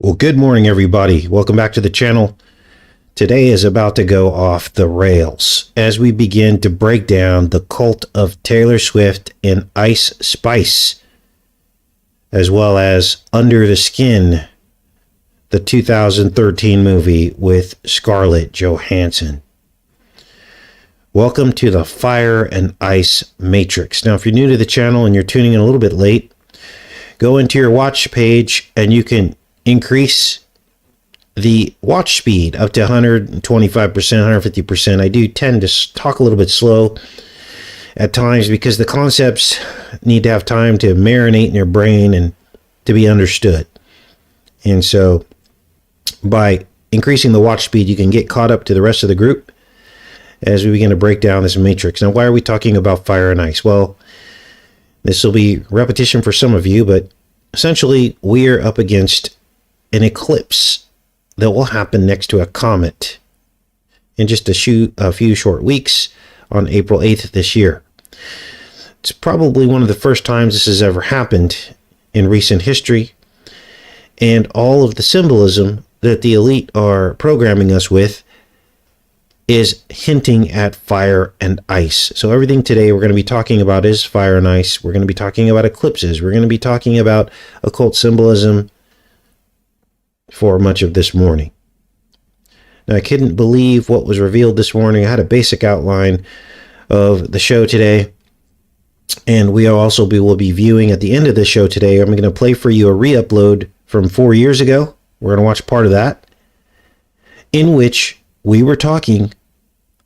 Well, good morning, everybody. Welcome back to the channel. Today is about to go off the rails as we begin to break down the cult of Taylor Swift and Ice Spice, as well as Under the Skin, the 2013 movie with Scarlett Johansson. Welcome to the Fire and Ice Matrix. Now, if you're new to the channel and you're tuning in a little bit late, go into your watch page and you can increase the watch speed up to 125%, 150%. I do tend to talk a little bit slow at times because the concepts need to have time to marinate in your brain and to be understood. And so by increasing the watch speed, you can get caught up to the rest of the group as we begin to break down this matrix. Now, why are we talking about fire and ice? Well, this will be repetition for some of you, but essentially we are up against an eclipse that will happen next to a comet in just a few short weeks on April 8th this year. It's probably one of the first times this has ever happened in recent history, and all of the symbolism that the elite are programming us with is hinting at fire and ice. So everything today we're going to be talking about is fire and ice. We're going to be talking about eclipses. We're going to be talking about occult symbolism for much of this morning. Now, I couldn't believe what was revealed this morning. I had a basic outline of the show today, and we also will be viewing at the end of the show today. I'm going to play for you a re-upload from 4 years ago. We're going to watch part of that, in which we were talking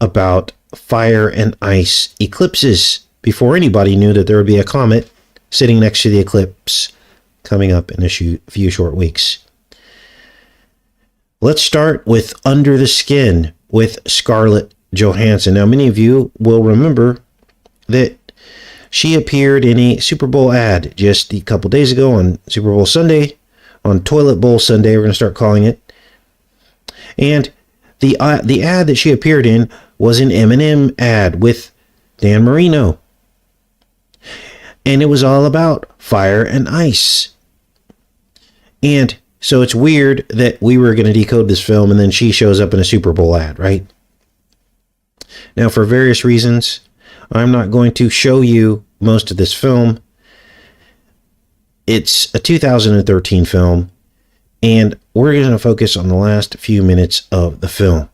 about fire and ice eclipses before anybody knew that there would be a comet sitting next to the eclipse coming up in a few short weeks. Let's start with Under the Skin with Scarlett Johansson. Now, many of you will remember that she appeared in a Super Bowl ad just a couple days ago on Super Bowl Sunday, on Toilet Bowl Sunday, we're going to start calling it. And the ad that she appeared in was an M&M ad with Dan Marino. And it was all about fire and ice. And so it's weird that we were going to decode this film and then she shows up in a Super Bowl ad, right? Now, for various reasons, I'm not going to show you most of this film. It's a 2013 film, and we're going to focus on the last few minutes of the film.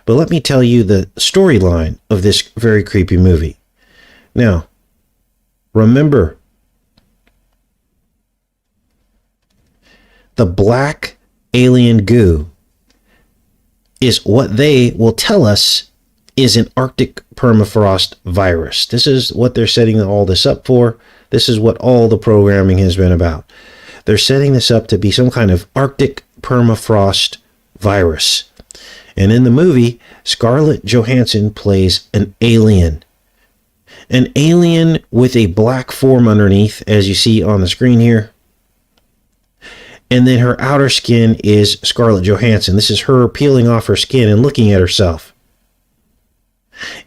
But let me tell you the storyline of this very creepy movie. Now, remember, the black alien goo is what they will tell us is an Arctic permafrost virus. This is what they're setting all this up for. This is what all the programming has been about. They're setting this up to be some kind of Arctic permafrost virus. And in the movie, Scarlett Johansson plays an alien. An alien with a black form underneath, as you see on the screen here. And then her outer skin is Scarlett Johansson. This is her peeling off her skin and looking at herself.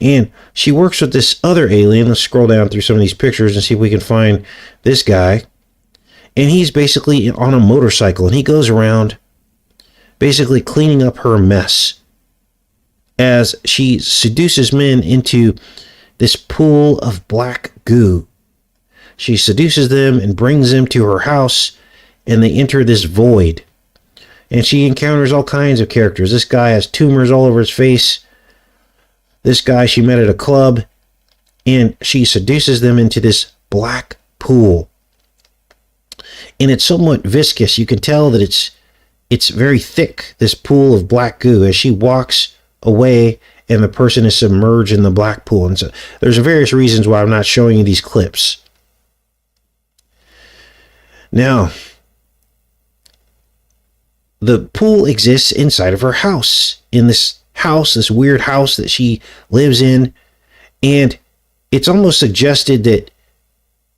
And she works with this other alien. Let's scroll down through some of these pictures and see if we can find this guy. And he's basically on a motorcycle, and he goes around basically cleaning up her mess as she seduces men into this pool of black goo. She seduces them and brings them to her house, and they enter this void. And she encounters all kinds of characters. This guy has tumors all over his face. This guy she met at a club, and she seduces them into this black pool. And it's somewhat viscous. You can tell that it's very thick, this pool of black goo, as she walks away and the person is submerged in the black pool. And so there's various reasons why I'm not showing you these clips. Now, the pool exists inside of her house, in this house, this weird house that she lives in, and it's almost suggested that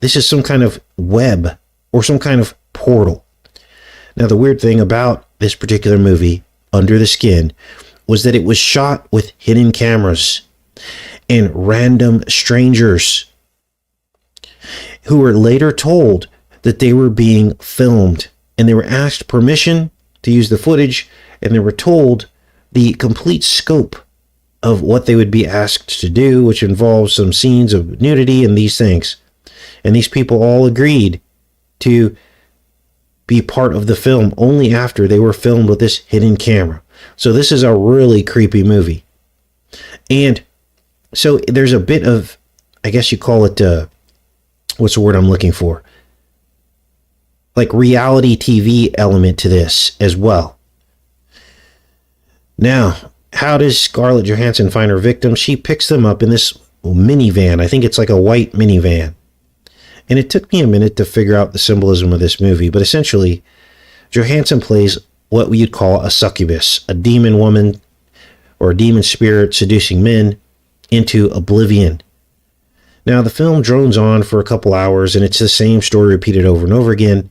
this is some kind of web or some kind of portal. Now, the weird thing about this particular movie, Under the Skin, was that it was shot with hidden cameras and random strangers who were later told that they were being filmed and they were asked permission to use the footage, and they were told the complete scope of what they would be asked to do, which involves some scenes of nudity and these things. And these people all agreed to be part of the film only after they were filmed with this hidden camera. So this is a really creepy movie. And so there's a bit of, I guess you call it, what's the word I'm looking for? Like reality TV element to this as well. Now, how does Scarlett Johansson find her victims? She picks them up in this minivan. I think it's like a white minivan. And it took me a minute to figure out the symbolism of this movie, but essentially, Johansson plays what you'd call a succubus, a demon woman or a demon spirit seducing men into oblivion. Now, the film drones on for a couple hours, and it's the same story repeated over and over again,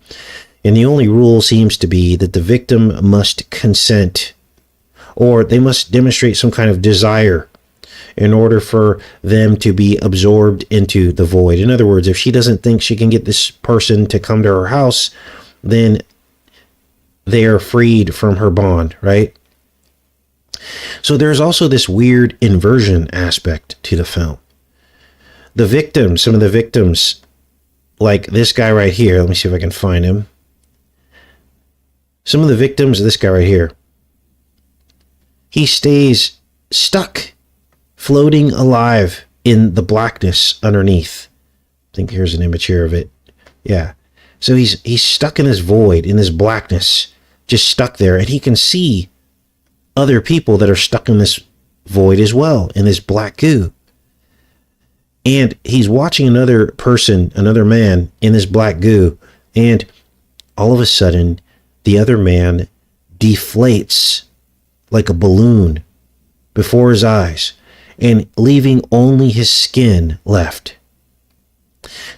and the only rule seems to be that the victim must consent, or they must demonstrate some kind of desire in order for them to be absorbed into the void. In other words, if she doesn't think she can get this person to come to her house, then they are freed from her bond, right? So there's also this weird inversion aspect to the film. The victims, some of the victims, like this guy right here, let me see if I can find him. Some of the victims, this guy right here, he stays stuck, floating alive in the blackness underneath. I think here's an image here of it. Yeah. So he's stuck in this void, in this blackness, just stuck there. And he can see other people that are stuck in this void as well, in this black goo. And he's watching another person, another man in this black goo. And all of a sudden, the other man deflates like a balloon before his eyes, and leaving only his skin left.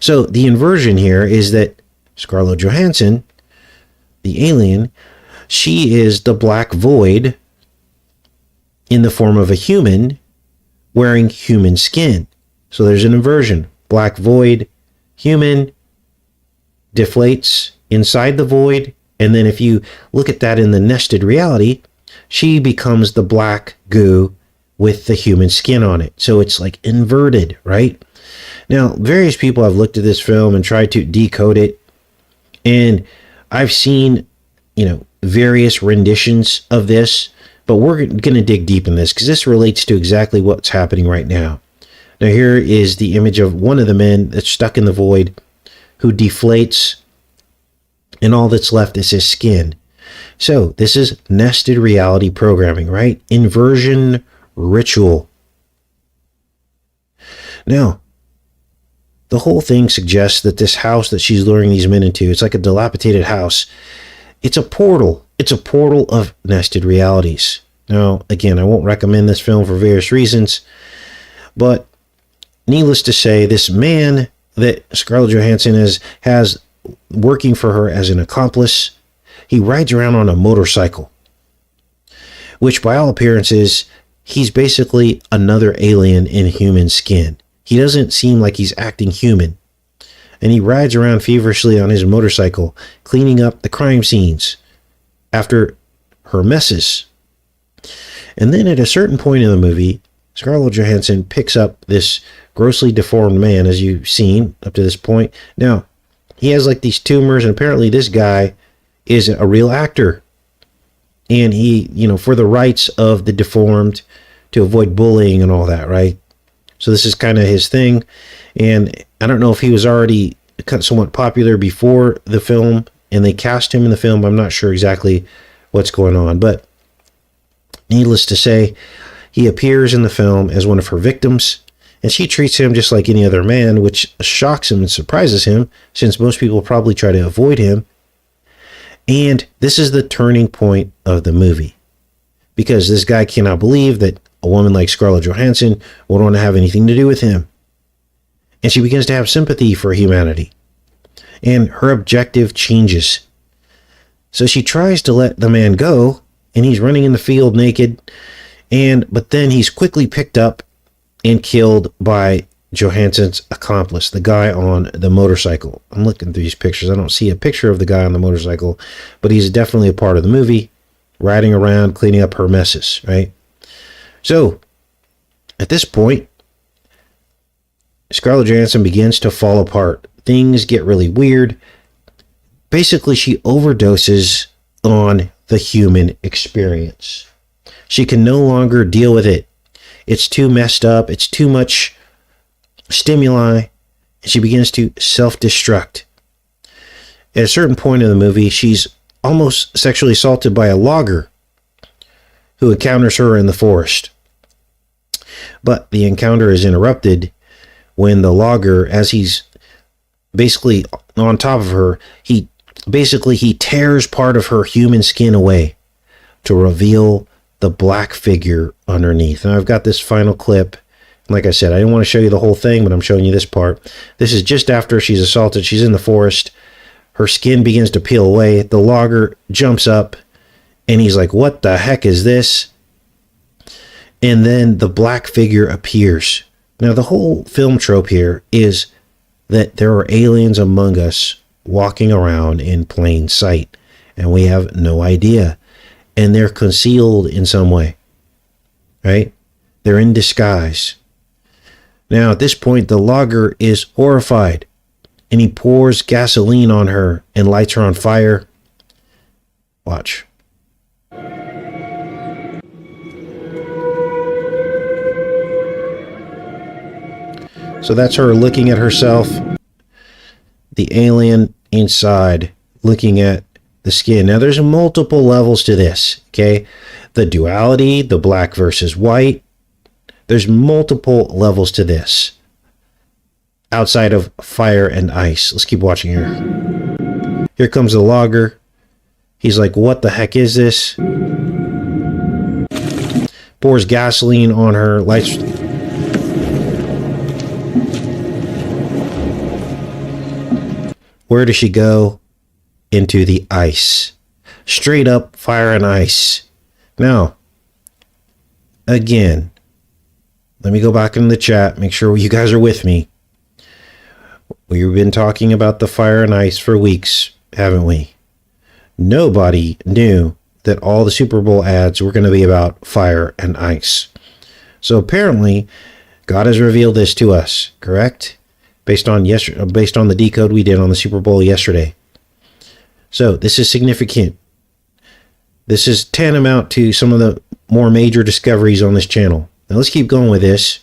So the inversion here is that Scarlett Johansson, the alien, she is the black void in the form of a human wearing human skin. So there's an inversion. Black void, human, deflates inside the void, and then if you look at that in the nested reality, she becomes the black goo with the human skin on it. So it's like inverted, right? Now, various people have looked at this film and tried to decode it. And I've seen, various renditions of this, but we're going to dig deep in this because this relates to exactly what's happening right now. Now, here is the image of one of the men that's stuck in the void who deflates, and all that's left is his skin. So this is nested reality programming, right? Inversion ritual. Now, the whole thing suggests that this house that she's luring these men into, it's like a dilapidated house. It's a portal. It's a portal of nested realities. Now, again, I won't recommend this film for various reasons, but needless to say, this man that Scarlett Johansson has working for her as an accomplice, he rides around on a motorcycle, which by all appearances, he's basically another alien in human skin. He doesn't seem like he's acting human. And he rides around feverishly on his motorcycle, cleaning up the crime scenes after her messes. And then at a certain point in the movie, Scarlett Johansson picks up this grossly deformed man, as you've seen up to this point. Now, he has like these tumors, and apparently this guy is a real actor. And he, for the rights of the deformed, to avoid bullying and all that, right? So this is kind of his thing. And I don't know if he was already somewhat popular before the film and they cast him in the film. I'm not sure exactly what's going on. But needless to say, he appears in the film as one of her victims. And she treats him just like any other man, which shocks him and surprises him, since most people probably try to avoid him. And this is the turning point of the movie, because this guy cannot believe that a woman like Scarlett Johansson would want to have anything to do with him. And she begins to have sympathy for humanity. And her objective changes. So she tries to let the man go, and he's running in the field naked. But then he's quickly picked up and killed by Johansson's accomplice, the guy on the motorcycle. I'm looking through these pictures. I don't see a picture of the guy on the motorcycle, but he's definitely a part of the movie, riding around, cleaning up her messes, right? So, at this point, Scarlett Johansson begins to fall apart. Things get really weird. Basically, she overdoses on the human experience. She can no longer deal with it. It's too messed up. It's too much stimuli. And she begins to self-destruct. At a certain point in the movie, she's almost sexually assaulted by a logger who encounters her in the forest. But the encounter is interrupted when the logger, as he's basically on top of her, he tears part of her human skin away to reveal the black figure underneath. And I've got this final clip. Like I said, I didn't want to show you the whole thing, but I'm showing you this part. This is just after she's assaulted. She's in the forest. Her skin begins to peel away. The logger jumps up, and he's like, "What the heck is this?" And then the black figure appears. Now, the whole film trope here is that there are aliens among us walking around in plain sight, and we have no idea. And they're concealed in some way, right? They're in disguise. Now, at this point, the logger is horrified, and he pours gasoline on her and lights her on fire. Watch. So that's her looking at herself, the alien inside looking at the skin. Now, there's multiple levels to this, okay? The duality, the black versus white. There's multiple levels to this outside of fire and ice. Let's keep watching here. Here comes the logger. He's like, "What the heck is this?" Pours gasoline on her, lights. Where does she go? Into the ice. Straight up fire and ice. Now, again, let me go back in the chat, make sure you guys are with me. We've been talking about the fire and ice for weeks, haven't we? Nobody knew that all the Super Bowl ads were going to be about fire and ice. So apparently, God has revealed this to us, correct? Based on the decode we did on the Super Bowl yesterday. So this is significant. This is tantamount to some of the more major discoveries on this channel. Now let's keep going with this.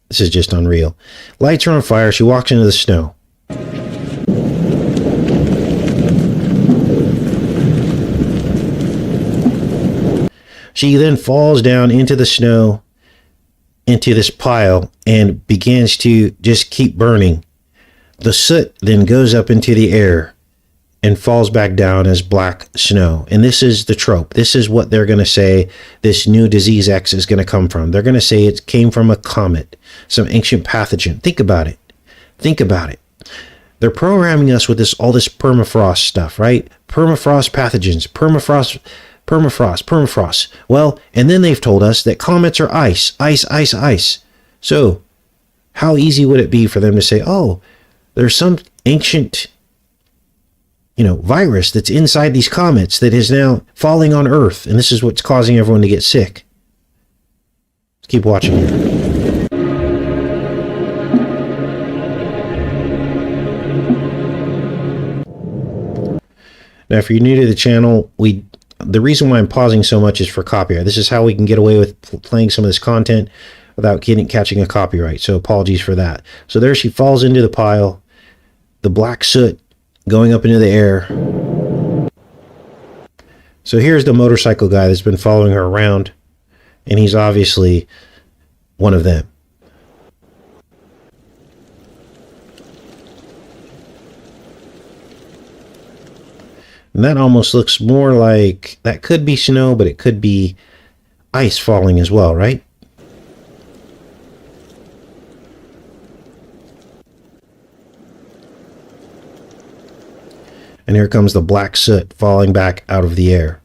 This is just unreal. Lights are on fire. She walks into the snow. She then falls down into the snow, into this pile, and begins to just keep burning. The soot then goes up into the air and falls back down as black snow. And this is the trope. This is what they're going to say this new disease X is going to come from. They're going to say it came from a comet, some ancient pathogen. Think about it. Think about it. They're programming us with all this permafrost stuff, right? Permafrost pathogens, permafrost. Well, and then they've told us that comets are ice. So how easy would it be for them to say, "Oh, there's some ancient, virus that's inside these comets that is now falling on Earth, and this is what's causing everyone to get sick"? Let's keep watching here. Now, if you're new to the channel, the reason why I'm pausing so much is for copyright. This is how we can get away with playing some of this content without catching a copyright. So apologies for that. So there she falls into the pile, the black soot going up into the air. So here's the motorcycle guy that's been following her around, and he's obviously one of them. And that almost looks more like, that could be snow, but it could be ice falling as well, right? And here comes the black soot falling back out of the air.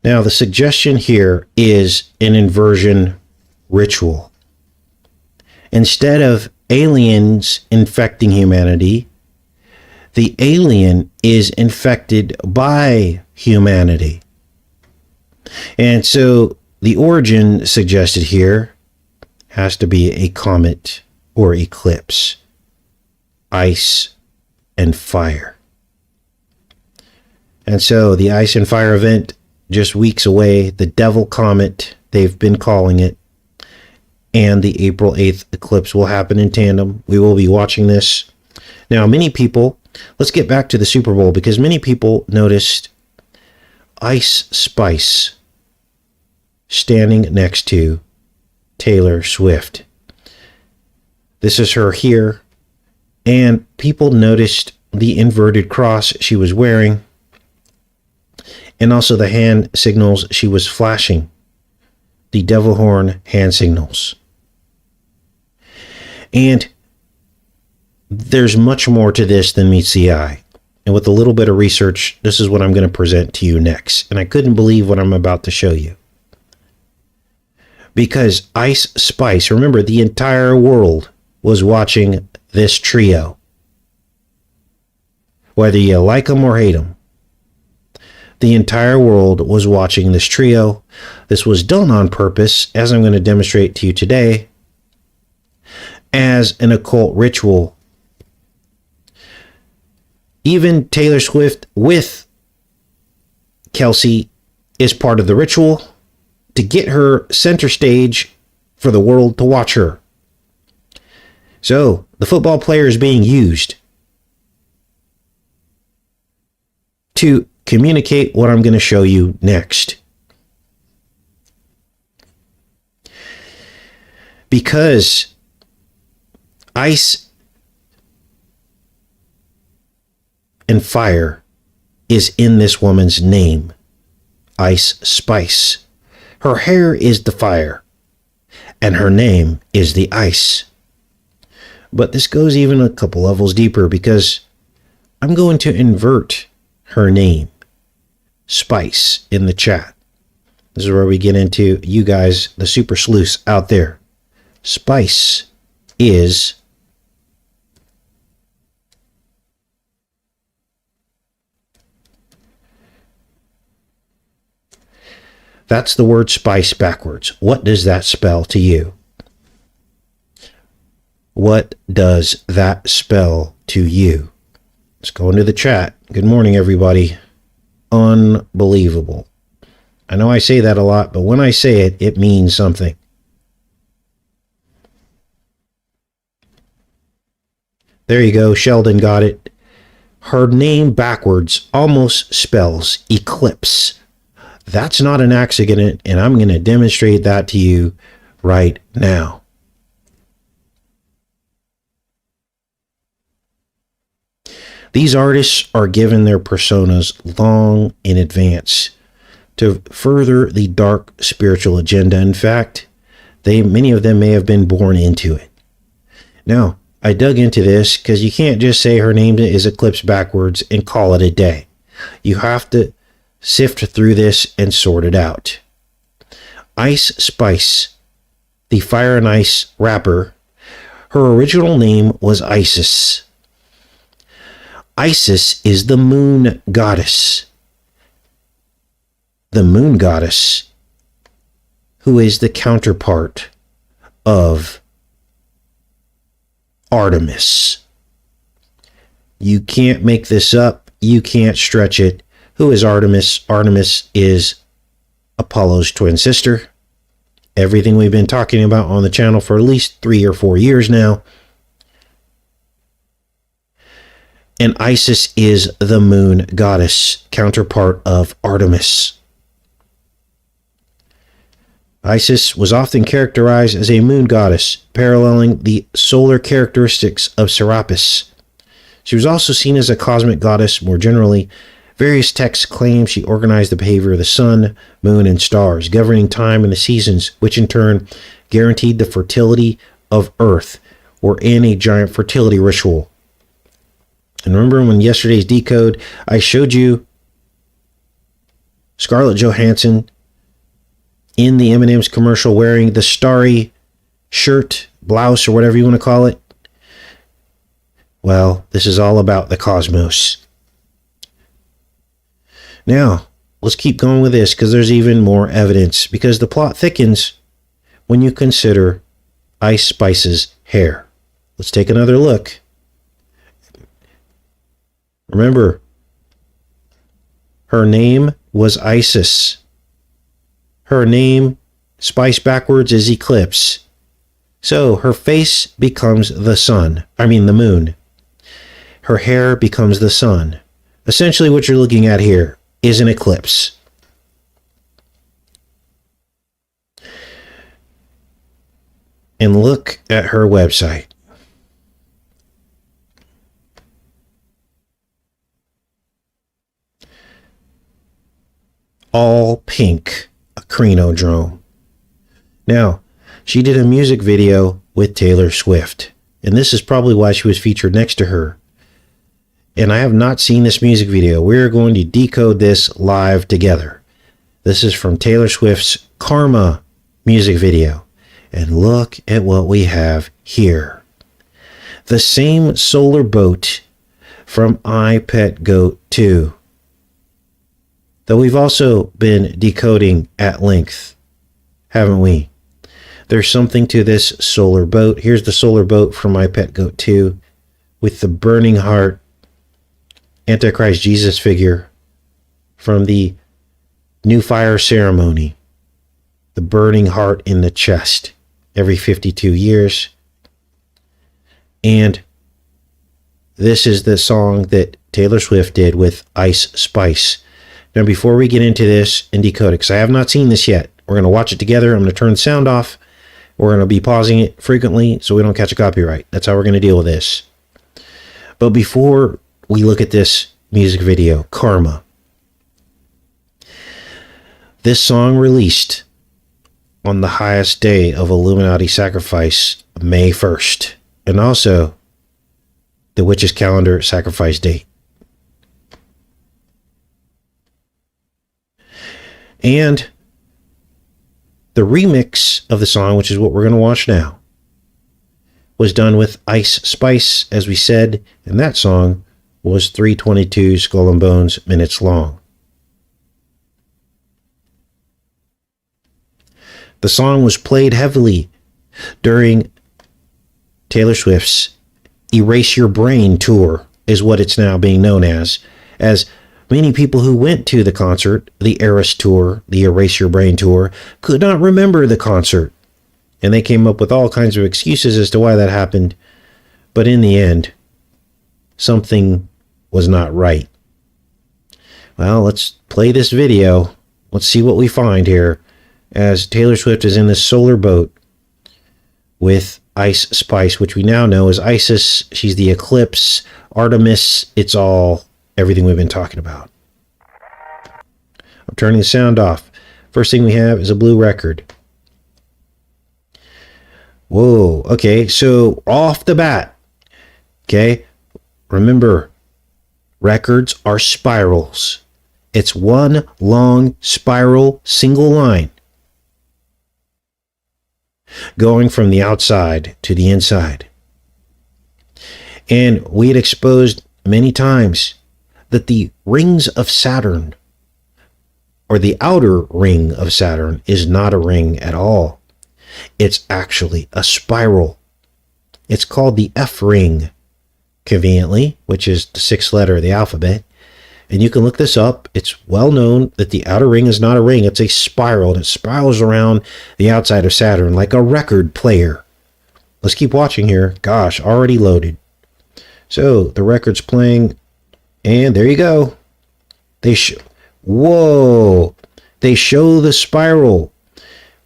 Now, the suggestion here is an inversion ritual. Instead of aliens infecting humanity, the alien is infected by humanity. And so the origin suggested here has to be a comet or eclipse, ice and fire. And so the ice and fire event, just weeks away, the devil comet, they've been calling it, and the April 8th eclipse will happen in tandem. We will be watching this. Now, many people, let's get back to the Super Bowl, because many people noticed Ice Spice standing next to Taylor Swift. This is her here, and people noticed the inverted cross she was wearing, and also the hand signals she was flashing, the devil horn hand signals. And there's much more to this than meets the eye. And with a little bit of research, this is what I'm going to present to you next. And I couldn't believe what I'm about to show you. Because Ice Spice, remember, the entire world was watching this trio. Whether you like them or hate them. The entire world was watching this trio. This was done on purpose, as I'm going to demonstrate to you today, as an occult ritual. Even Taylor Swift with Kelsey is part of the ritual to get her center stage for the world to watch her. So, the football player is being used to communicate what I'm going to show you next. Because ice and fire is in this woman's name, Ice Spice. Her hair is the fire, and her name is the ice. But this goes even a couple levels deeper, because I'm going to invert her name, Spice, in the chat. This is where we get into you guys, the super sleuths out there. Spice is that's the word spice backwards. What does that spell to you? What does that spell to you? Let's go into the chat. Good morning, everybody. Unbelievable. I know I say that a lot, but when I say it, it means something. There you go. Sheldon got it. Her name backwards almost spells eclipse. That's not an accident, and I'm going to demonstrate that to you right now. These artists are given their personas long in advance to further the dark spiritual agenda. In fact, many of them may have been born into it. Now, I dug into this because you can't just say her name is Eclipse backwards and call it a day. You have to sift through this and sort it out. Ice Spice, the fire and ice rapper, her original name was Isis. Isis is the moon goddess. The moon goddess, who is the counterpart of Artemis. You can't make this up. You can't stretch it. Who is Artemis? Artemis is Apollo's twin sister. Everything we've been talking about on the channel for at least 3 or 4 years now. And Isis is the moon goddess, counterpart of Artemis. Isis was often characterized as a moon goddess, paralleling the solar characteristics of Serapis. She was also seen as a cosmic goddess more generally. Various texts claim she organized the behavior of the sun, moon, and stars, governing time and the seasons, which in turn guaranteed the fertility of Earth, or in a giant fertility ritual. And remember when yesterday's Decode, I showed you Scarlett Johansson in the M&M's commercial wearing the starry shirt, blouse, or whatever you want to call it. Well, this is all about the cosmos. Now, let's keep going with this because there's even more evidence, because the plot thickens when you consider Ice Spice's hair. Let's take another look. Remember, her name was Isis. Her name, Spice backwards, is Eclipse. So her face becomes the moon. Her hair becomes the sun. Essentially what you're looking at here is an eclipse. And look at her website. All pink, a crenodrome. Now, she did a music video with Taylor Swift, and this is probably why she was featured next to her. And I have not seen this music video. We're going to decode this live together. This is from Taylor Swift's Karma music video. And look at what we have here. The same solar boat from I Pet Goat 2. Though we've also been decoding at length, haven't we? There's something to this solar boat. Here's the solar boat from My Pet Goat 2 with the burning heart Antichrist Jesus figure from the New Fire ceremony. The burning heart in the chest every 52 years. And this is the song that Taylor Swift did with Ice Spice. Now, before we get into this and decode it, because I have not seen this yet, we're going to watch it together. I'm going to turn the sound off. We're going to be pausing it frequently so we don't catch a copyright. That's how we're going to deal with this. But before we look at this music video, Karma. This song released on the highest day of Illuminati sacrifice, May 1st, and also the witch's calendar sacrifice date. And the remix of the song, which is what we're going to watch now, was done with Ice Spice, as we said, and that song was 322 Skull and Bones minutes long. The song was played heavily during Taylor Swift's Erase Your Brain tour, is what it's now being known as many people who went to the concert, the Eras tour, the Erase Your Brain tour, could not remember the concert. And they came up with all kinds of excuses as to why that happened. But in the end, something was not right. Well, let's play this video. Let's see what we find here as Taylor Swift is in this solar boat with Ice Spice, which we now know is Isis. She's the Eclipse, Artemis. It's all everything we've been talking about. I'm turning the sound off. First thing we have is a blue record. Whoa, okay, so off the bat, okay, remember, records are spirals. It's one long spiral, single line, going from the outside to the inside. And we had exposed many times that the rings of Saturn, or the outer ring of Saturn, is not a ring at all. It's actually a spiral. It's called the F ring, conveniently, which is the sixth letter of the alphabet. And you can look this up. It's well known that the outer ring is not a ring. It's a spiral, and it spirals around the outside of Saturn like a record player. Let's keep watching here. Gosh, already loaded. So the record's playing. And there you go. Whoa! They show the spiral,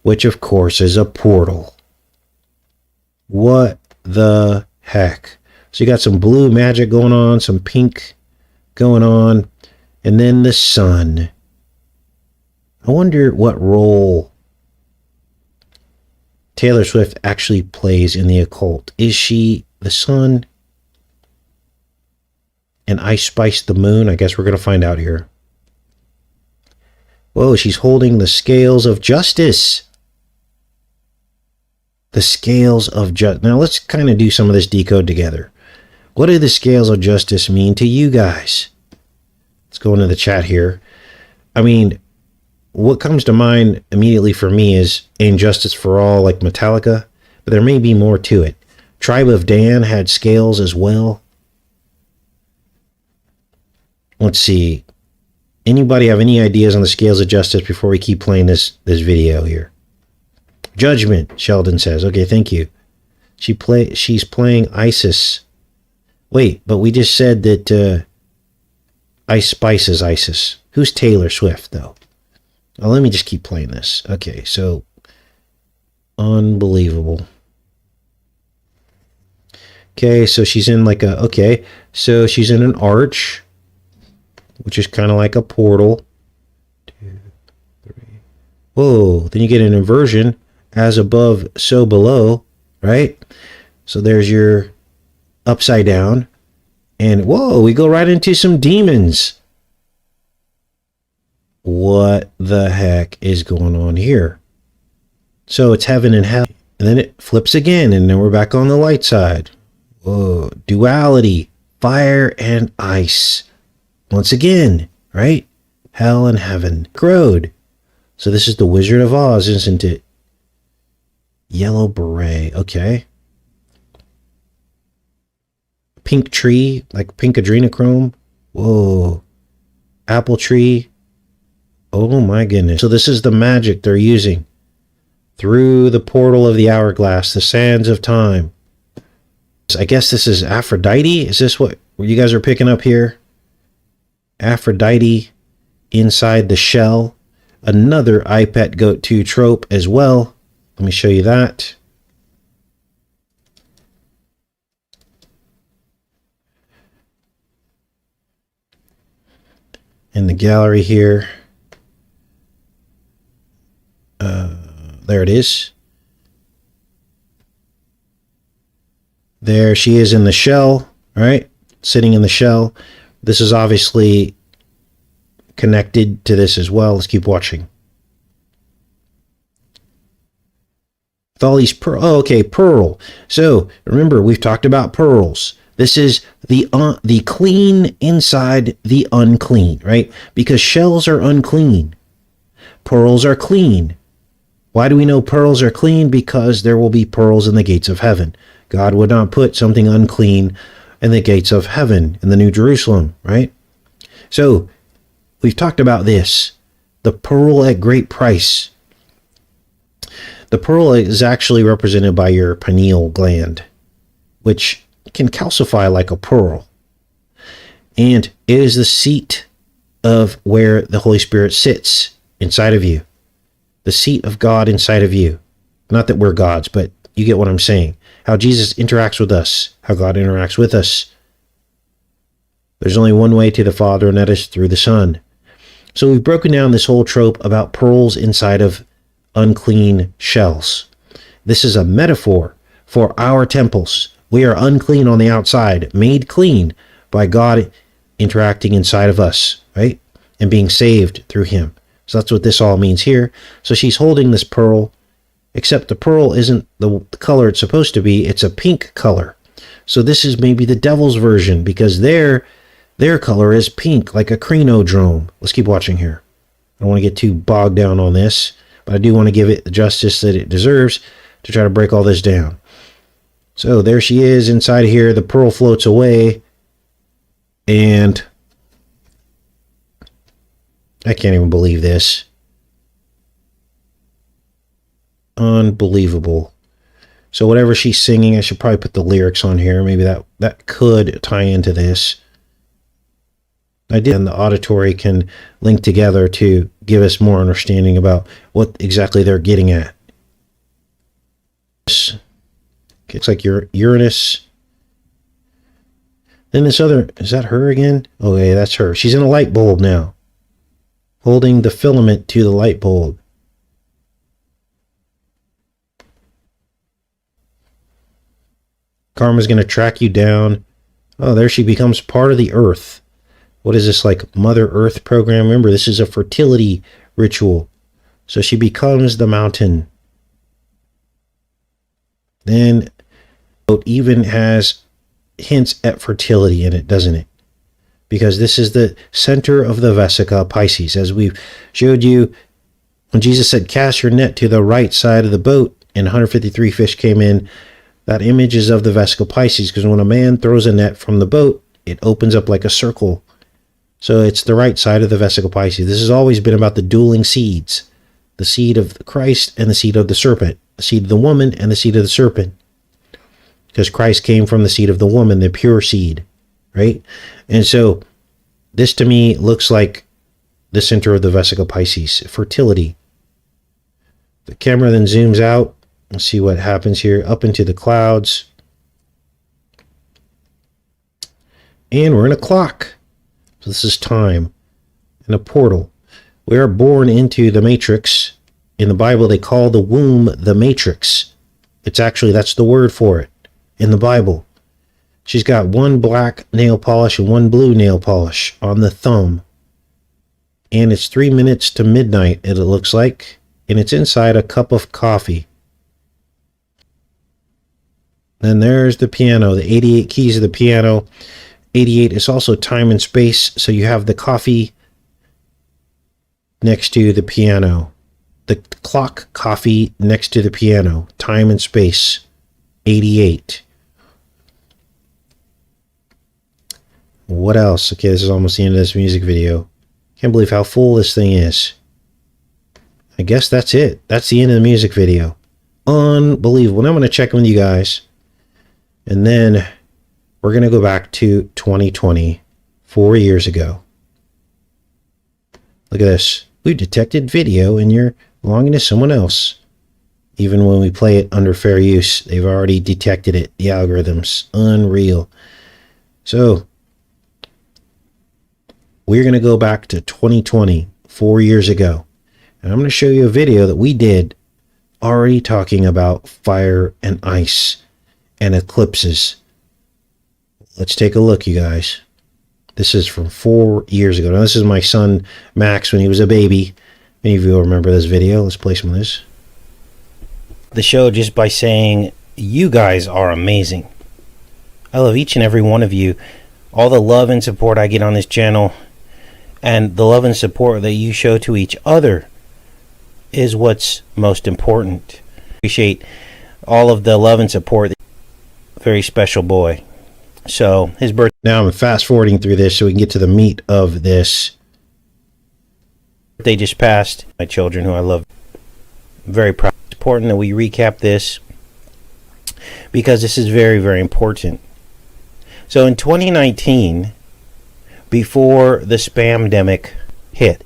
which of course is a portal. What the heck? So you got some blue magic going on, some pink going on, and then the sun. I wonder what role Taylor Swift actually plays in the occult. Is she the sun? And Ice Spice the moon? I guess we're going to find out here. Whoa, she's holding the scales of justice. The scales of justice. Now let's kind of do some of this decode together. What do the scales of justice mean to you guys? Let's go into the chat here. I mean, what comes to mind immediately for me is Injustice for All, like Metallica, but there may be more to it. Tribe of Dan had scales as well. Let's see. Anybody have any ideas on the scales of justice before we keep playing this video here? Judgment, Sheldon says. Okay, thank you. She's playing ISIS. Wait, but we just said that Ice Spice is ISIS. Who's Taylor Swift, though? Oh, let me just keep playing this. Okay, so unbelievable. Okay, so she's in like a, okay, so she's in an arch, which is kind of like a portal. 2, 3. Whoa, then you get an inversion, as above, so below, right? So there's your upside down. And whoa, we go right into some demons. What the heck is going on here? So it's heaven and hell. And then it flips again, and then we're back on the light side. Whoa, duality, fire and ice. Once again, right? Hell and heaven. Road. So this is the Wizard of Oz, isn't it? Yellow beret. Okay. Pink tree, like pink adrenochrome. Whoa. Apple tree. Oh my goodness. So this is the magic they're using. Through the portal of the hourglass, the sands of time. I guess this is Aphrodite. Is this what you guys are picking up here? Aphrodite inside the shell. Another iPet Goat 2 trope as well. Let me show you that. In the gallery here. There it is. There she is in the shell, right? Sitting in the shell. This is obviously connected to this as well. Let's keep watching. With all these pearl. Oh, okay, pearl. So remember, we've talked about pearls. This is the clean inside the unclean, right? Because shells are unclean. Pearls are clean. Why do we know pearls are clean? Because there will be pearls in the gates of heaven. God would not put something unclean in the gates of heaven in the New Jerusalem, right? So we've talked about this. The pearl at great price. The pearl is actually represented by your pineal gland, which can calcify like a pearl. And it is the seat of where the Holy Spirit sits inside of you. The seat of God inside of you. Not that we're gods, but you get what I'm saying. How Jesus interacts with us. How God interacts with us. There's only one way to the Father, and that is through the Son. So we've broken down this whole trope about pearls inside of unclean shells. This is a metaphor for our temples. We are unclean on the outside, made clean by God interacting inside of us, right? And being saved through Him. So that's what this all means here. So she's holding this pearl, except the pearl isn't the color it's supposed to be. It's a pink color. So this is maybe the devil's version, because their color is pink, like a crenodrome. Let's keep watching here. I don't want to get too bogged down on this, but I do want to give it the justice that it deserves to try to break all this down. So there she is inside here. The pearl floats away, and I can't even believe this. Unbelievable. So whatever she's singing, I should probably put the lyrics on here. Maybe that could tie into this. I did, and the auditory can link together to give us more understanding about what exactly they're getting at. Looks like Uranus. Then this other, is that her again? Oh yeah, that's her. She's in a light bulb now, holding the filament to the light bulb. Karma's going to track you down. Oh, there she becomes part of the earth. What is this, like Mother Earth program? Remember, this is a fertility ritual. So she becomes the mountain. Then it even has hints at fertility in it, doesn't it? Because this is the center of the vesica Pisces. As we've showed you, when Jesus said, cast your net to the right side of the boat, and 153 fish came in, that image is of the vesica Pisces, because when a man throws a net from the boat, it opens up like a circle. So it's the right side of the vesica Pisces. This has always been about the dueling seeds, the seed of Christ and the seed of the serpent, the seed of the woman and the seed of the serpent. Because Christ came from the seed of the woman, the pure seed, right? And so this to me looks like the center of the vesica Pisces, fertility. The camera then zooms out. Let's see what happens here, up into the clouds. And we're in a clock. So this is time and a portal. We are born into the matrix. In the Bible, they call the womb the matrix. It's actually, that's the word for it in the Bible. She's got one black nail polish and one blue nail polish on the thumb. And it's 3 minutes to midnight, it looks like. And it's inside a cup of coffee. Then there's the piano, the 88 keys of the piano. 88 is also time and space, so you have the coffee next to the piano. The clock, coffee next to the piano. Time and space. 88. What else? Okay, this is almost the end of this music video. Can't believe how full this thing is. I guess that's it. That's the end of the music video. Unbelievable. Now I'm going to check in with you guys. And then we're going to go back to 2020, 4 years ago. Look at this. We've detected video and you're belonging to someone else. Even when we play it under fair use, they've already detected it. The algorithms. Unreal. So we're going to go back to 2020, 4 years ago. And I'm going to show you a video that we did already talking about fire and ice and eclipses. Let's take a look, you guys. This is from 4 years ago. Now, this is my son, Max, when he was a baby. Many of you will remember this video. Let's play some of this. The show just by saying, you guys are amazing. I love each and every one of you. All the love and support I get on this channel and the love and support that you show to each other is what's most important. Appreciate all of the love and support. Very special boy. So his birthday. Now I'm fast forwarding through this so we can get to the meat of this. They just passed. My children, who I love, very proud. It's important that we recap this because this is very, very important. So in 2019, before the spamdemic hit,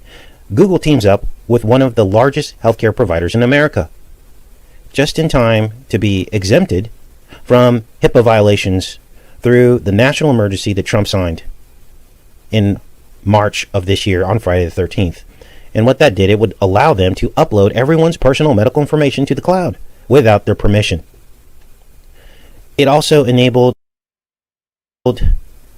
Google teams up with one of the largest healthcare providers in America, just in time to be exempted from HIPAA violations through the national emergency that Trump signed in March of this year on Friday the 13th. And what that did, it would allow them to upload everyone's personal medical information to the cloud without their permission. It also enabled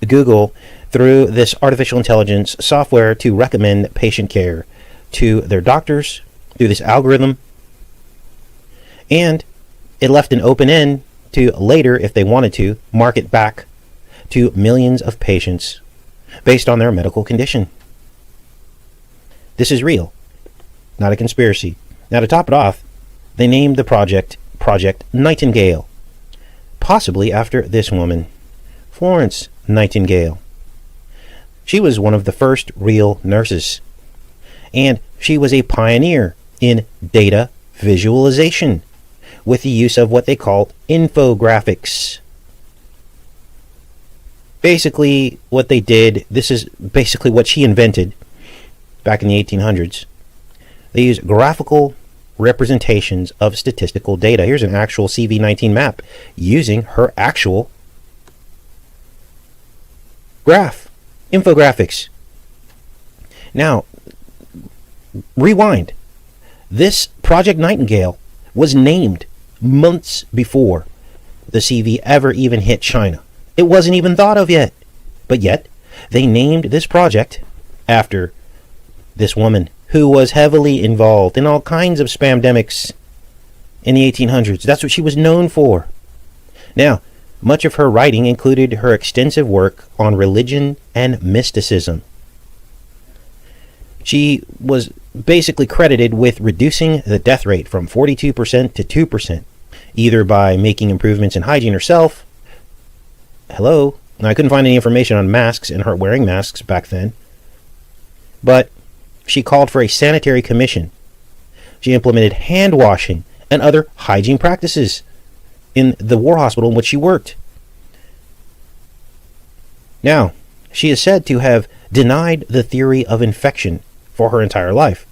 Google through this artificial intelligence software to recommend patient care to their doctors through this algorithm. And it left an open end to later, if they wanted to, market back to millions of patients based on their medical condition. This is real, not a conspiracy. Now, to top it off, they named the project Project Nightingale, possibly after this woman, Florence Nightingale. She was one of the first real nurses, and she was a pioneer in data visualization with the use of what they called infographics. Basically, what they did, this is basically what she invented back in the 1800s. They used graphical representations of statistical data. Here's an actual CV19 map using her actual graph, infographics. Now, rewind. This Project Nightingale was named months before the CV ever even hit China. It wasn't even thought of yet. But yet, they named this project after this woman, who was heavily involved in all kinds of spamdemics in the 1800s. That's what she was known for. Now, much of her writing included her extensive work on religion and mysticism. She was basically credited with reducing the death rate from 42% to 2%, either by making improvements in hygiene herself. Hello? Now, I couldn't find any information on masks and her wearing masks back then, but she called for a sanitary commission. She implemented hand washing and other hygiene practices in the war hospital in which she worked. Now, she is said to have denied the theory of infection for her entire life.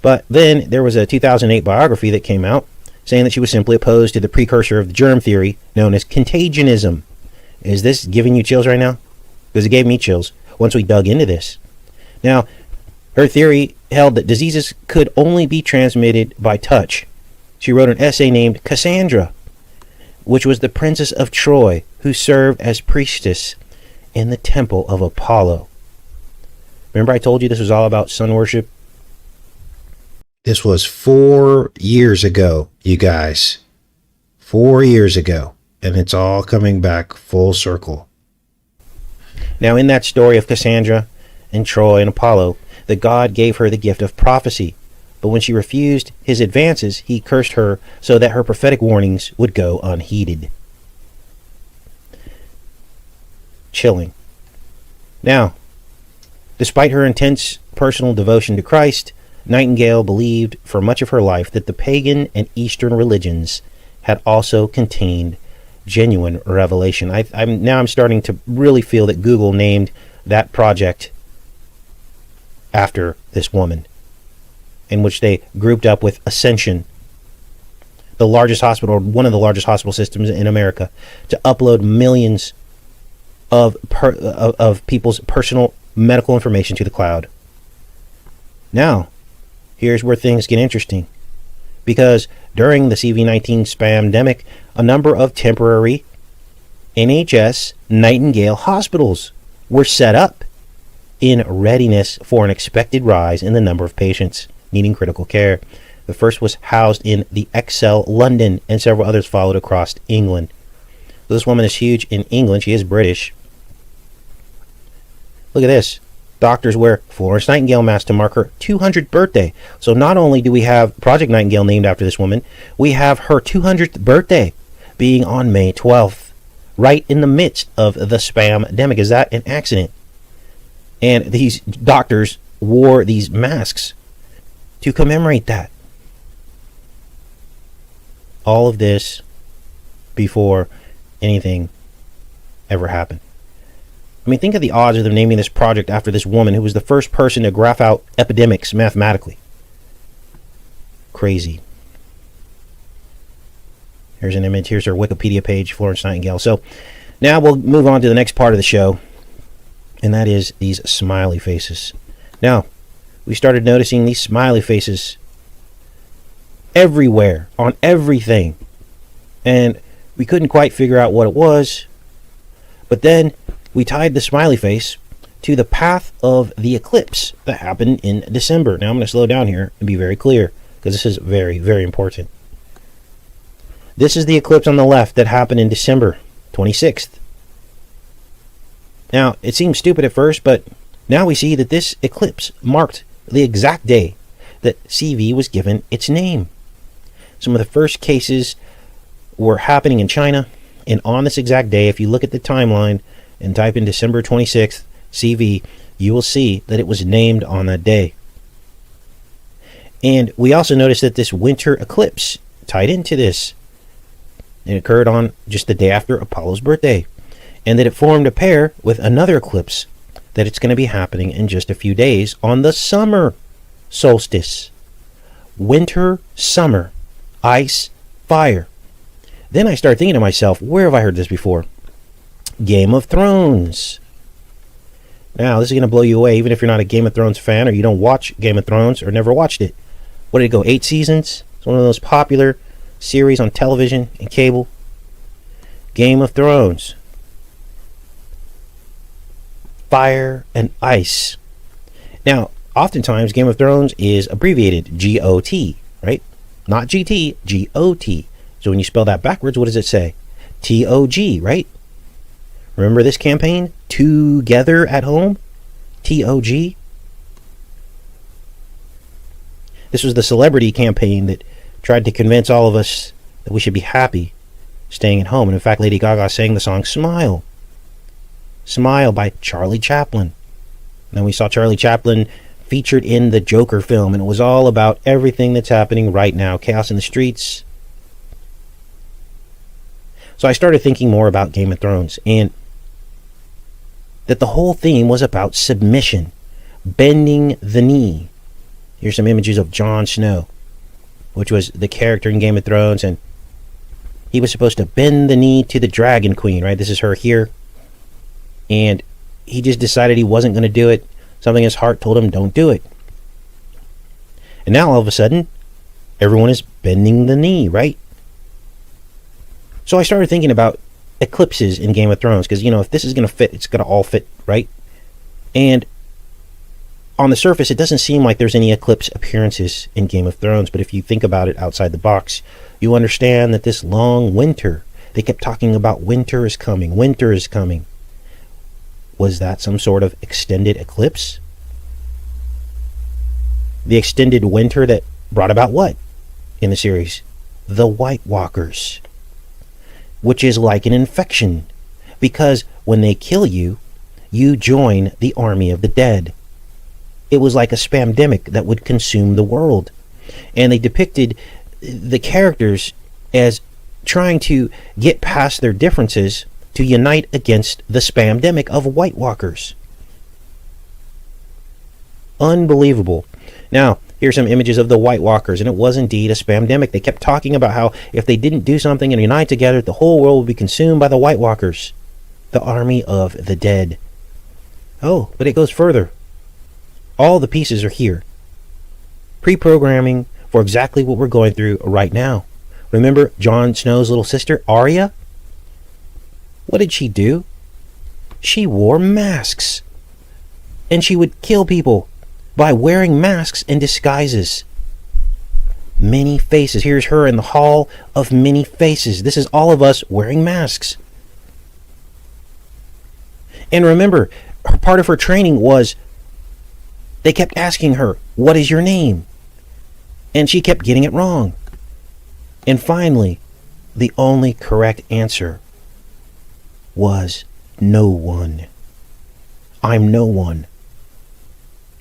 But then there was a 2008 biography that came out saying that she was simply opposed to the precursor of the germ theory known as contagionism. Is this giving you chills right now? Because it gave me chills once we dug into this. Now, her theory held that diseases could only be transmitted by touch. She wrote an essay named Cassandra, which was the princess of Troy who served as priestess in the temple of Apollo. Remember I told you this was all about sun worship? This was 4 years ago, you guys. 4 years ago. And it's all coming back full circle. Now, in that story of Cassandra and Troy and Apollo, the god gave her the gift of prophecy. But when she refused his advances, he cursed her so that her prophetic warnings would go unheeded. Chilling. Now, despite her intense personal devotion to Christ, Nightingale believed for much of her life that the pagan and Eastern religions had also contained genuine revelation. I'm starting to really feel that Google named that project after this woman, in which they grouped up with Ascension, the largest hospital, one of the largest hospital systems in America, to upload millions of people's personal medical information to the cloud. Now, here's where things get interesting, because during the CV-19 spamdemic, a number of temporary NHS Nightingale hospitals were set up in readiness for an expected rise in the number of patients needing critical care. The first was housed in the Excel, London, and several others followed across England. This woman is huge in England. She is British. Look at this. Doctors wear Florence Nightingale masks to mark her 200th birthday. So not only do we have Project Nightingale named after this woman, we have her 200th birthday being on May 12th, right in the midst of the spamdemic. Is that an accident? And these doctors wore these masks to commemorate that. All of this before anything ever happened. I mean, think of the odds of them naming this project after this woman who was the first person to graph out epidemics mathematically. Crazy. Here's an image. Here's her Wikipedia page, Florence Nightingale. So now we'll move on to the next part of the show, and that is these smiley faces. Now, we started noticing these smiley faces everywhere, on everything, and we couldn't quite figure out what it was, but then we tied the smiley face to the path of the eclipse that happened in December. Now I'm going to slow down here and be very clear, because this is very, very important. This is the eclipse on the left that happened in December 26th. Now, it seems stupid at first, but now we see that this eclipse marked the exact day that CV was given its name. Some of the first cases were happening in China, and on this exact day, if you look at the timeline and type in December 26th, CV, you will see that it was named on that day. And we also noticed that this winter eclipse tied into this. It occurred on just the day after Apollo's birthday. And that it formed a pair with another eclipse that it's going to be happening in just a few days on the summer solstice. Winter, summer, ice, fire. Then I started thinking to myself, where have I heard this before? Game of Thrones. Now, this is going to blow you away, even if you're not a Game of Thrones fan or you don't watch Game of Thrones or never watched it. What did it go, 8 seasons? It's one of those popular series on television and cable. Game of Thrones. Fire and ice. Now, Oftentimes, Game of Thrones is abbreviated GOT, right? Not GT, GOT. So when you spell that backwards, what does it say? TOG, right? Remember this campaign? Together at Home? TOG? This was the celebrity campaign that tried to convince all of us that we should be happy staying at home. And in fact, Lady Gaga sang the song Smile. Smile by Charlie Chaplin. And then we saw Charlie Chaplin featured in the Joker film, and it was all about everything that's happening right now. Chaos in the streets. So I started thinking more about Game of Thrones, and that the whole theme was about submission, bending the knee. Here's some images of Jon Snow, which was the character in Game of Thrones, and he was supposed to bend the knee to the Dragon Queen, right? This is her here. And he just decided he wasn't going to do it. Something in his heart told him, don't do it. And now all of a sudden, everyone is bending the knee, right? So I started thinking about eclipses in Game of Thrones, because, you know, if this is going to fit, it's going to all fit, right? And on the surface, it doesn't seem like there's any eclipse appearances in Game of Thrones, but if you think about it outside the box, you understand that this long winter, they kept talking about winter is coming, winter is coming. Was that some sort of extended eclipse? The extended winter that brought about what in the series? The White Walkers, which is like an infection, because when they kill you, you join the army of the dead. It was like a spamdemic that would consume the world. And they depicted the characters as trying to get past their differences to unite against the spamdemic of White Walkers. Unbelievable. Now, here's some images of the White Walkers, and it was indeed a spamdemic. They kept talking about how if they didn't do something and unite together, the whole world would be consumed by the White Walkers, the army of the dead. Oh, but it goes further. All the pieces are here. Pre-programming for exactly what we're going through right now. Remember Jon Snow's little sister, Arya? What did she do? She wore masks. And she would kill people by wearing masks and disguises. Many faces. Here's her in the hall of many faces. This is all of us wearing masks. And remember, part of her training was they kept asking her, what is your name? And she kept getting it wrong. And finally, the only correct answer was no one. I'm no one.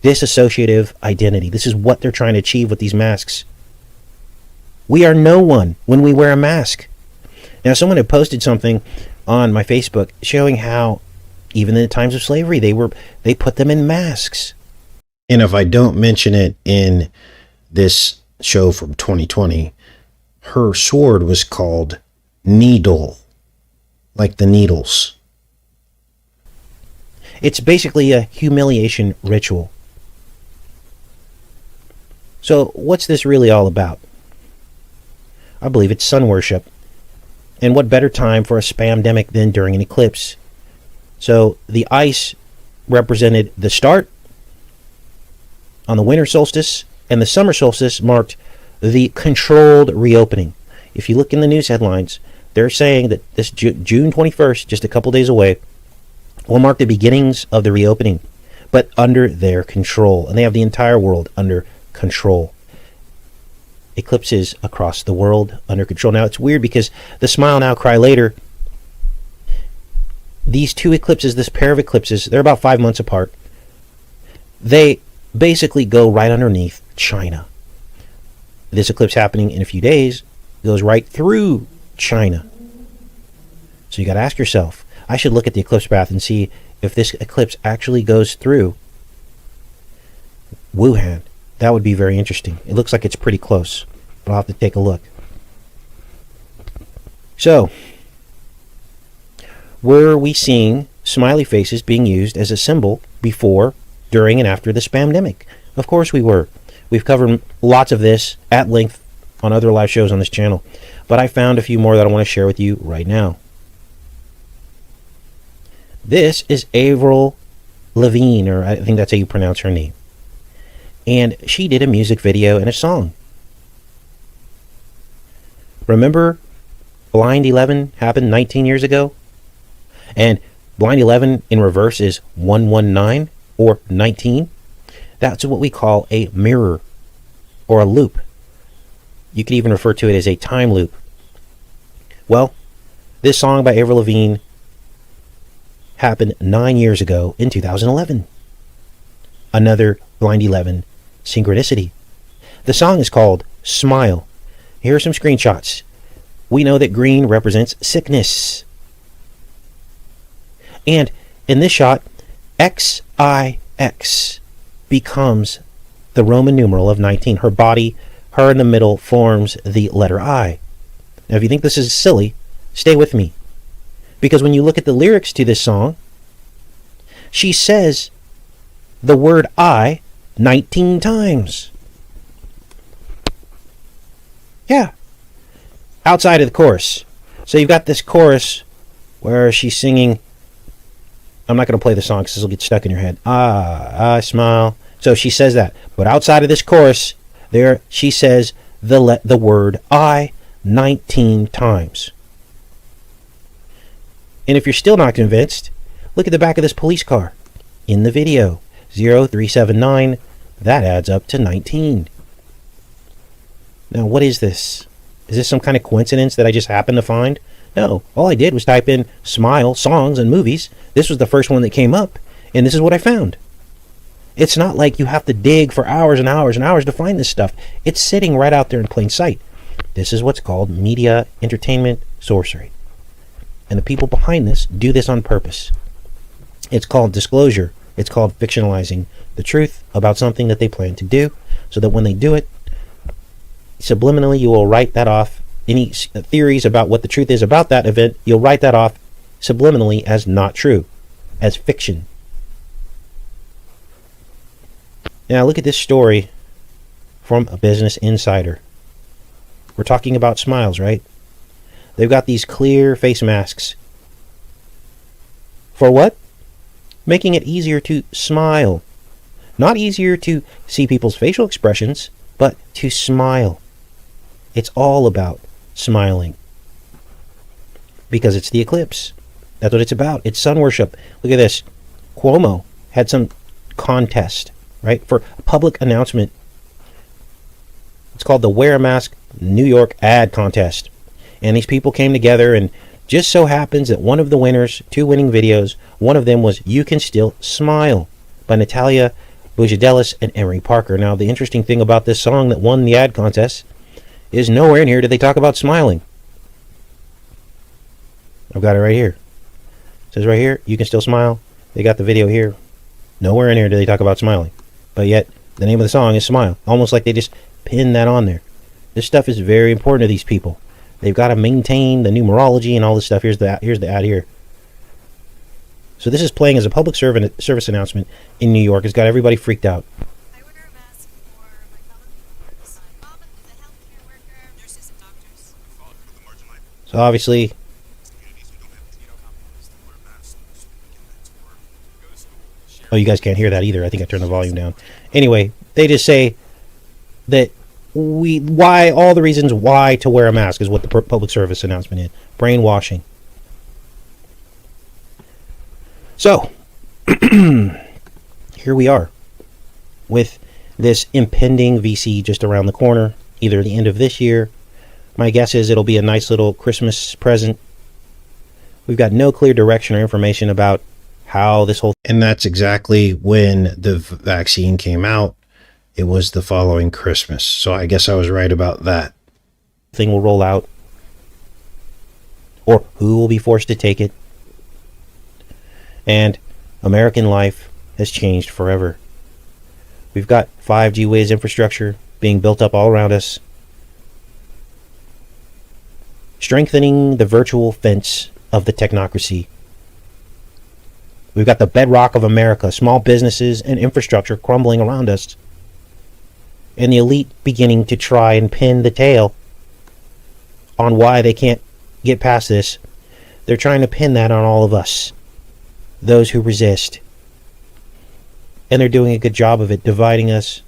Dissociative identity. This is what they're trying to achieve with these masks. We are no one when we wear a mask. Now, someone had posted something on my Facebook showing how even in the times of slavery, they put them in masks. And if I don't mention it in this show from 2020, her sword was called Needle, like the needles. It's basically a humiliation ritual. So what's this really all about? I believe it's sun worship. And what better time for a spamdemic than during an eclipse? So the ice represented the start on the winter solstice, and the summer solstice marked the controlled reopening. If you look in the news headlines, they're saying that this June 21st, just a couple days away, will mark the beginnings of the reopening, but under their control. And they have the entire world under control. Eclipses across the world under control. Now, it's weird because the Smile Now, Cry Later, these two eclipses, this pair of eclipses, they're about 5 months apart. They basically go right underneath China. This eclipse happening in a few days goes right through China. So you got to ask yourself, I should look at the eclipse path and see if this eclipse actually goes through Wuhan. That would be very interesting. It looks like it's pretty close, but I'll have to take a look. So, were we seeing smiley faces being used as a symbol before, during, and after the spamdemic? Of course we were. We've covered lots of this at length on other live shows on this channel, but I found a few more that I want to share with you right now. This is Avril Lavigne, or I think that's how you pronounce her name. and she did a music video and a song. Remember Blind 11 happened 19 years ago? And Blind 11 in reverse is 119 or 19. That's what we call a mirror or a loop. You could even refer to it as a time loop. Well, this song by Avril Lavigne happened 9 years ago in 2011. Another Blind 11 synchronicity. The song is called Smile. Here are some screenshots. We know that green represents sickness. And in this shot, XIX becomes the Roman numeral of 19. Her body, her in the middle, forms the letter I. Now, if you think this is silly, stay with me. Because when you look at the lyrics to this song, she says the word I 19 times. Yeah. Outside of the chorus. So you've got this chorus where she's singing. I'm not going to play the song because this will get stuck in your head. I smile. So she says that. But outside of this chorus, there she says the word I 19 times. And if you're still not convinced, look at the back of this police car. In the video, 0379, that adds up to 19. Now, what is this? Is this some kind of coincidence that I just happened to find? No, all I did was type in smile, songs, and movies. This was the first one that came up, and this is what I found. It's not like you have to dig for hours and hours and hours to find this stuff. It's sitting right out there in plain sight. This is what's called media entertainment sorcery. And the people behind this do this on purpose. It's called disclosure. It's called fictionalizing the truth about something that they plan to do, so that when they do it, subliminally you will write that off. Any theories about what the truth is about that event, you'll write that off subliminally as not true, as fiction. Now look at this story from a Business Insider. We're talking about smiles, right? They've got these clear face masks. For what? Making it easier to smile. Not easier to see people's facial expressions, but to smile. It's all about smiling. Because it's the eclipse. That's what it's about. It's sun worship. Look at this. Cuomo had some contest, right, for a public announcement. It's called the Wear a Mask New York Ad Contest. And these people came together, and just so happens that one of the winners, two winning videos, one of them was You Can Still Smile by Natalia Bujadelis and Emery Parker. Now, the interesting thing about this song that won the ad contest is nowhere in here did they talk about smiling. I've got it right here. It says right here, You Can Still Smile. They got the video here. Nowhere in here do they talk about smiling. But yet, the name of the song is Smile. Almost like they just pinned that on there. This stuff is very important to these people. They've got to maintain the numerology and all this stuff. Here's the ad here. So this is playing as a public service announcement in New York. It's got everybody freaked out. I order a mask for my fellow neighbors. Mom is a healthcare worker, nurses and doctors. So obviously, oh, you guys can't hear that either. I think I turned the volume down. Anyway, they just say that why all the reasons why to wear a mask is what the public service announcement is. Brainwashing. So, here we are with this impending VC just around the corner, either the end of this year. My guess is it'll be a nice little Christmas present. We've got no clear direction or information about how this whole... And that's exactly when the vaccine came out. It was the following Christmas. So I guess I was right about that. Thing will roll out. Or who will be forced to take it. And American life has changed forever. We've got 5G Wiz infrastructure being built up all around us. Strengthening the virtual fence of the technocracy. We've got the bedrock of America, small businesses and infrastructure crumbling around us. And the elite beginning to try and pin the tail on why they can't get past this. They're trying to pin that on all of us, those who resist. And they're doing a good job of it, dividing us,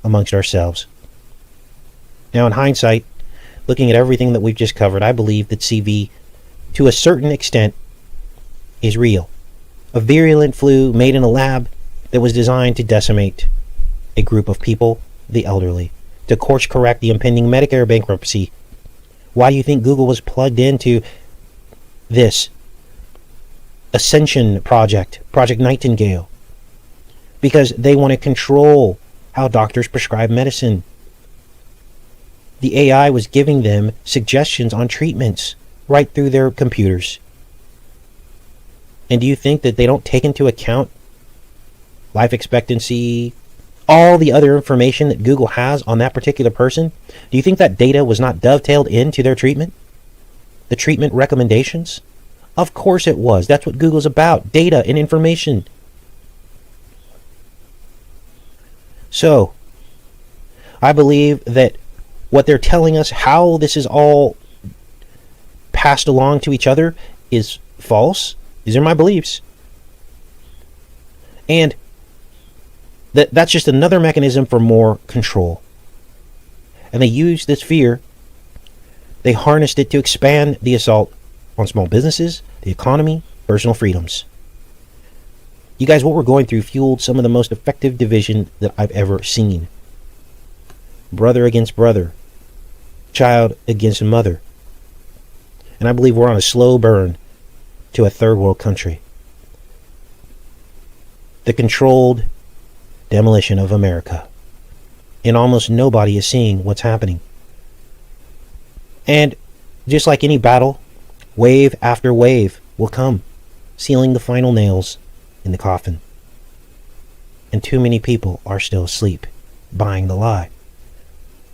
amongst ourselves. Now, in hindsight, looking at everything that we've just covered, I believe that CV, to a certain extent, is real. A virulent flu made in a lab that was designed to decimate a group of people, the elderly, to course correct the impending Medicare bankruptcy. Why do you think Google was plugged into this Ascension project, Project Nightingale? Because they want to control how doctors prescribe medicine. The AI was giving them suggestions on treatments right through their computers. And do you think that they don't take into account life expectancy, all the other information that Google has on that particular person? Do you think that data was not dovetailed into their treatment? The treatment recommendations? Of course it was. That's what Google's about, data and information. So, I believe that what they're telling us, how this is all passed along to each other, is false. These are my beliefs. And that's just another mechanism for more control. And they used this fear, they harnessed it to expand the assault on small businesses, the economy, personal freedoms. You guys, what we're going through fueled some of the most effective division that I've ever seen. Brother against brother, child against mother. And I believe we're on a slow burn to a third world country. The controlled demolition of America. And almost nobody is seeing what's happening. And just like any battle, wave after wave will come, sealing the final nails in the coffin. And too many people are still asleep, buying the lie.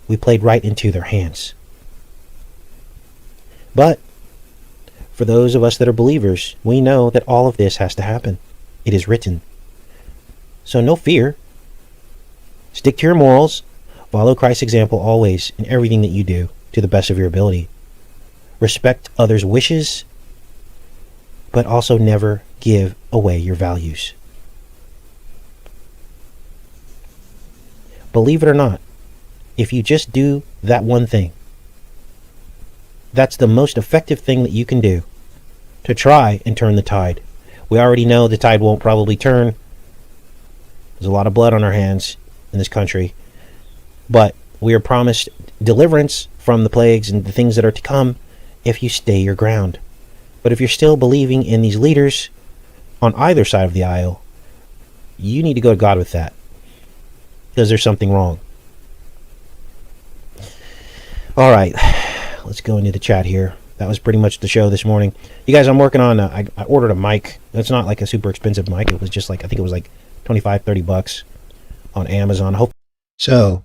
We played right into their hands. But for those of us that are believers, we know that all of this has to happen. It is written. So no fear. Stick to your morals. Follow Christ's example always in everything that you do to the best of your ability. Respect others' wishes, but also never give away your values. Believe it or not, if you just do that one thing, that's the most effective thing that you can do to try and turn the tide. We already know the tide won't probably turn. There's a lot of blood on our hands in this country, but we are promised deliverance from the plagues and the things that are to come if you stay your ground. But if you're still believing in these leaders on either side of the aisle, you need to go to God with that, because there's something wrong. All right, let's go into the chat here. That was pretty much the show this morning. You guys, I'm working on, I ordered a mic. It's not like a super expensive mic. It was just like, I think it was like $25-30 on Amazon. So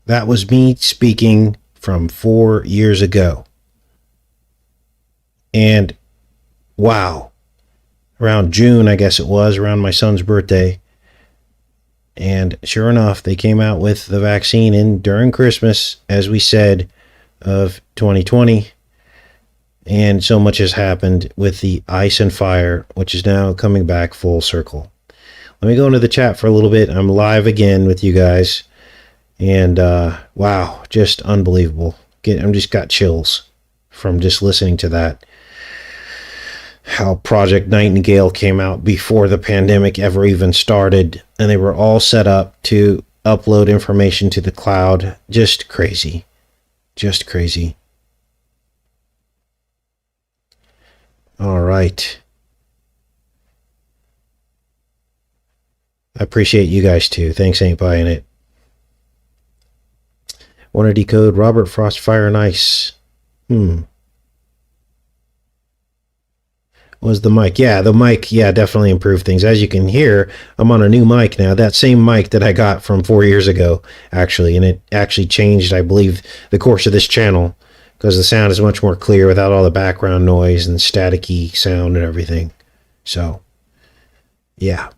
that was me speaking from 4 years ago. And wow, around June, I guess it was, around my son's birthday. And sure enough, they came out with the vaccine during Christmas, as we said, of 2020. And so much has happened with the ice and fire, which is now coming back full circle. Let me go into the chat for a little bit. I'm live again with you guys. And wow, just unbelievable. I'm just got chills from just listening to that. How Project Nightingale came out before the pandemic ever even started, and they were all set up to upload information to the cloud. Just crazy. Just crazy. All right. I appreciate you guys too. Thanks, ain't buying it. Want to decode Robert Frost Fire and Ice. Was the mic? Yeah, the mic, yeah, definitely improved things. As you can hear, I'm on a new mic now. That same mic that I got from 4 years ago, actually. And it actually changed, I believe, the course of this channel, because the sound is much more clear without all the background noise and staticky sound and everything. So, yeah.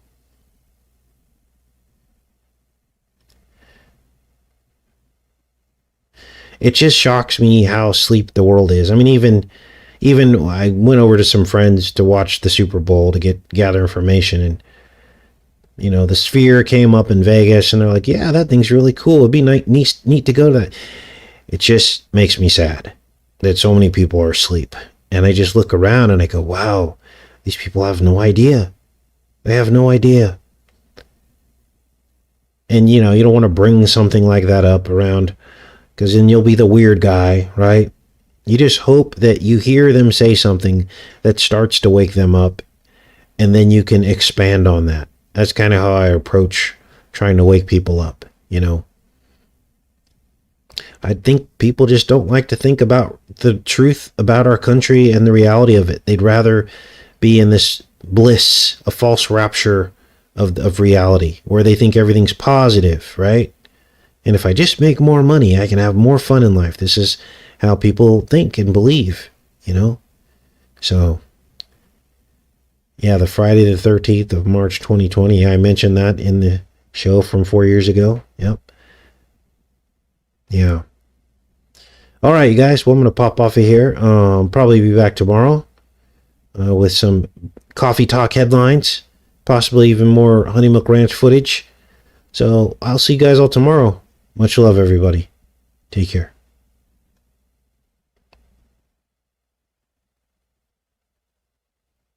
It just shocks me how asleep the world is. I mean, even I went over to some friends to watch the Super Bowl to gather information, and You know, the Sphere came up in Vegas, and they're like, yeah, that thing's really cool. It'd be neat to go to that. It just makes me sad that so many people are asleep. And I just look around and I go, wow, these people have no idea. They have no idea. And, you know, you don't want to bring something like that up around, because then you'll be the weird guy, right? You just hope that you hear them say something that starts to wake them up, and then you can expand on that. That's kind of how I approach trying to wake people up, you know. I think people just don't like to think about the truth about our country and the reality of it. They'd rather be in this bliss, a false rapture of reality, where they think everything's positive, right? And if I just make more money, I can have more fun in life. This is how people think and believe, you know. So yeah, the Friday the 13th of March 2020. I mentioned that in the show from 4 years ago. Yep. Yeah. All right, you guys. Well, I'm going to pop off of here. Probably be back tomorrow with some coffee talk headlines, possibly even more Honey Milk Ranch footage. So I'll see you guys all tomorrow. Much love, everybody. Take care.